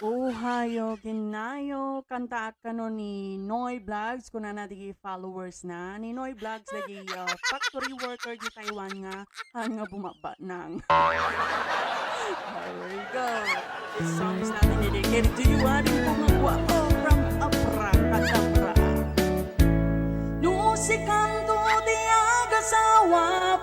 Ohayo, ginayo, kanta ka no ni Noy Vlogs, kung na di followers na. Ni Noy Vlogs, lagi factory worker di Taiwan nga, nga bumaba nang. There we go. This song is natin dedicated to you, ating pumagwa from Abracadabra. Nusikanto di agasawa,